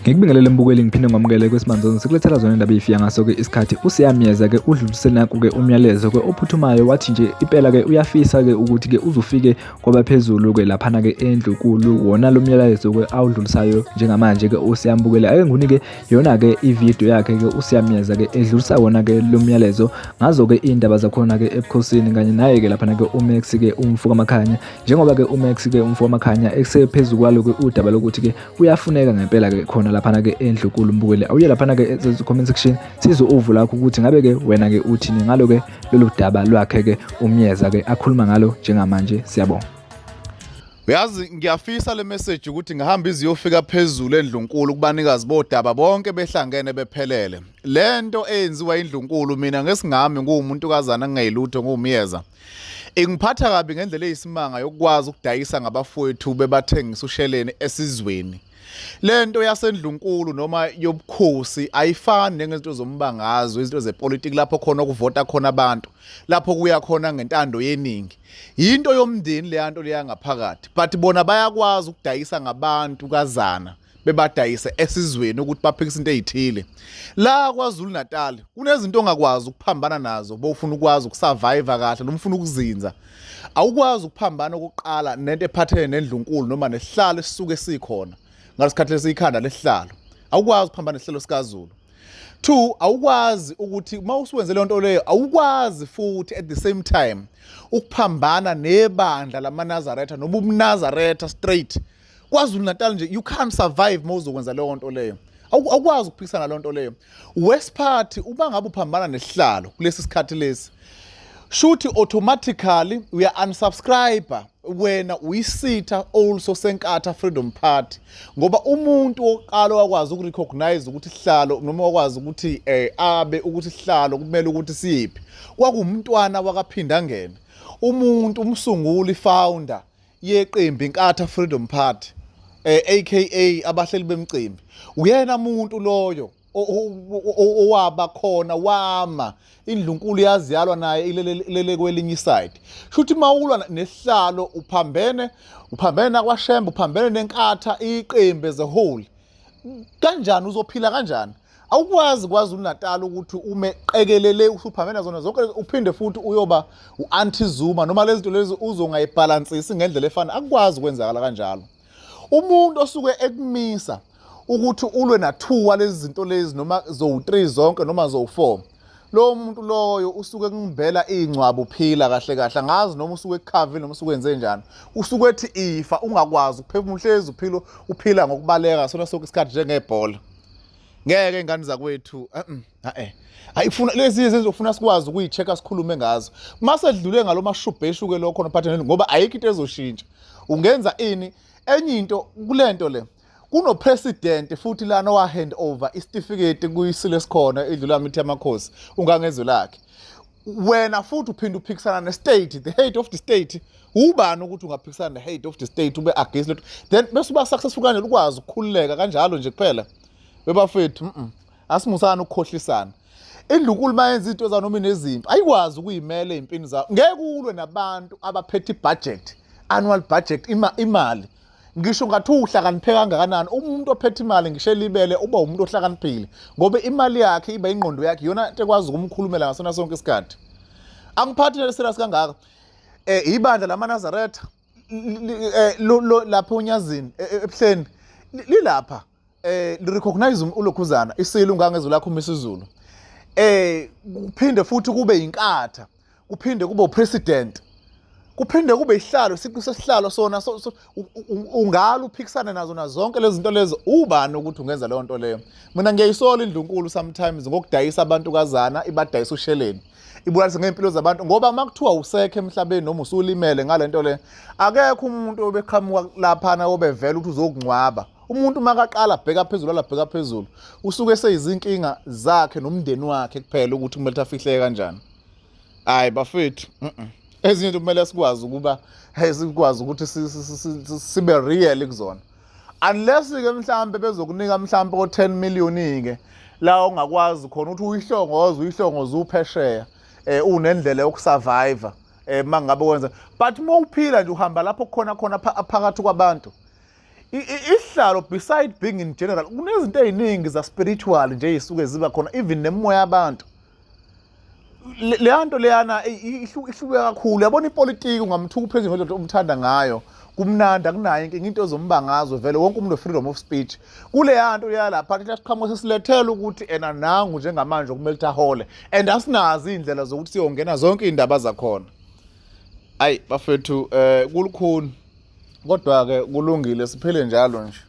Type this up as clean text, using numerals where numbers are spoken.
Ngikubingelele mbukeli ngiphinde ngamukele kwesimanje sikulethela zona indaba ezifika ngaso ke isikhathi usiyamiyeza ke udlulisele nakho ke umyalezo ke ophuthumayo wathi nje impela ke uyafisa ke ukuthi ke uzufike kwabaphezulu ke laphana ke endlunkulu wona lo myalezo ke awudlulisayo njengamanje ke usiyambukele ake ngunike yona ke ivideo yakhe ke usiyamiyeza ke edlulisa wona ke lo myalezo ngazo ke indaba zakhona ke ebukhosini kanye naye ke laphana ke uMax ke umfuka makhanya njengoba ke uMax ke umfuka makhanya esephezulu kwalo ke udaba lokuthi ke uyafuneka ngempela ke khona laphana ke endlunkulu mbukele awuye laphana ke comment section sizo uvula lakho ukuthi ngabe ke wena ke uthini ngalo ke lolu daba lwakhe ke umyeza ke akhuluma ngalo njengamanje siyabonga. Uyazi ngiyafisa le message ukuthi ngihamba iziyofika phezulu endlunkulu kubanikazi bodaba bonke behlangene bephelele. Lento eyenziwa indlunkulu mina ngesingami ngumuntu kazana ngingayilutho ngumyeza. Ingiphatha kabi ngendlela eyisimanga yokwazi ukudayisa ngabafowethu bebathengisa usheleni esizweni. Lento yasendlunkulu noma yobukhosi ayifani ngezinto zombangazwe izinto zepolitiki lapho khona ukuvota khona abantu lapho kuya khona ngentando yeningi into yomndeni leyanto leyangaphakathi but bona bayakwazi ukudayisa ngabantu kazana bebadayise esizweni ukuthi baphikise into ezithile la kwaZulu Natal kunezinto ongakwazi ukuphambana nazo bofuna ukwazi ukusurvive kahle noma ufuna ukuzinza awukwazi ukuphambana ukuqala nento ephathene nendlunkulu noma nesihlalo esisuke sikhona ngasikhathi lesikhanda lesihlalo awukwazi ukuphambana nesihlalo sikaZulu. 2 awukwazi ukuthi mawusuwenze le nto leyo awukwazi futhi at the same time ukuphambana nebandla lamaNazaretha noma uMnazaretha straight kwaZulu Natal nje you can't survive mawuzokwenza leyo nto leyo awukwazi ukuphikisana le nto leyo. West Party uba ngabe uphambana nesihlalo kulesi sikhathi lesi shuthi automatically uya unsubscribe wena uyisitha also senkatha Freedom Party ngoba umuntu oqala wakwazi ukurecognize ukuthi sihlalo noma wakwazi ukuthi abe ukuthi sihlalo kumele ukuthi siyiphi kwakumntwana wakaphinda ngene umuntu umsunguli founder yeqembu inkatha Freedom Party aka abahleli bemcimbi uyena umuntu loyo owaba khona wama indlunkulu yaziyalwa naye ilele kwelinye side shuthi mawulwa nesihlalo uphambene kwaShembe uphambene nenkatha iqembu as a whole kanjani uzophila kanjani awukwazi kwaZulu Natal ukuthi umeqekelele usuphambene zona zonke uphinde futhi uyoba uanti Zuma noma lezi zinto lezi uzongayibalansisi ngendlela efana akukwazi ukwenzakala kanjalo umuntu osuke ekumisa ukuthi ulwe na2 lezi zinto lezi noma zo3 zonke noma zo4 lo muntu loyo usuke kungibhela ingcwabo uphila kahle kahle ngazi noma usuke ekhavi noma usuke enze njani usuke ethi ifa ungakwazi ukuphefumula hlezi uphila ngokubaleka sona sonke isikhathi njengebhola ngeke ingane zakwethu ayifuna lezi izinto ufuna sikwazi ukuyichecka sikhulume ngazo mase dlule ngalo mashubheshu ke lokho nophathene ngoba ayikho into ezoshintsha ungenza ini enye into kulento le kuno president futhi lana wa hand over isitifiketi kuyisile sikhona edlula mithi yamakhosi ungangezwe lakhe wena futhi uphinde uphikisana ne-state the head of the state ubani ukuthi ungaphikisana ne-head of the state ube against lethu then bese uba successful kanjalo ukwazi ukukhululeka kanjalo nje kuphela bebafethu asimusana ukukhohlisana indlunkulu mayenza into zanoma inezimpi ayikwazi ukuyimela empini zawo ngeke ulwe nabantu abaphethe ibudget annual budget imali ngisho ngathi uhlakaniphe kangakanani umuntu ophethe imali ngisho elibele uba umuntu ohlakaniphile ngoba imali yakhe iba ingqondo yakhe yona into ekwazi ukumkhulumela ngasona sonke isikhathi angiphathi leserious kangaka ibandla lamaNazaretha lapha unyazini ebuhleni lilapha lirecognize ulokhuzana isilo ungangezwe lakho uMisizulu kuphinde futhi kube inkatha kuphinde kube upresident kuphinde kube isihlalo siqu sesihlalo sona ungala uphikisana nazo zonke lezi zinto lezo ubani ukuthi ungenza leyo nto leyo mina ngiyayisola indlunkulu sometimes ngokudayisa abantu kazana ibadayisa usheleni ibulalise ngempilo zabantu ngoba makuthiwa usekhe emhlabeni noma usulimele ngalento le akekho umuntu obeqhamuka lapha na obevela ukuthi uzokungcwaba umuntu makaqala bheka phezulu labheka phezulu usuke eseyizinkinga zakhe nomndeni wakhe kuphela ukuthi kumele afihleke kanjani hayi bafethu ezinye kumele sikwazi ukuba sikwazi ukuthi sibe real kuzona unless ke mhlambe bezokunika mhlambe o10 million ke la ongakwazi khona ukuthi uyihlongoze uphesheya unendlela yokusurvive mangabe wenza but mawuphila nje uhamba lapho khona phakathi kwabantu isihlalo beside being in general kunezinto eziningi za spiritual nje isuke ziba khona even nemoya yabantu leyanto leyana ihluke kakhulu yabona ipolitiki ungamthuka upresident nje umthanda ngayo kumnandi akunayo inkinga into ezombangazwe vele wonke umuntu freedom of speech kule yanto yalaphathi siqhamuka sesilethela ukuthi ena nangu njengamanje kumele tahole and asinazi indlela zokuthi siyongena zonke indaba zakhona ayi bafethu kulukhuni kodwa ke kulungile siphile njalo nje.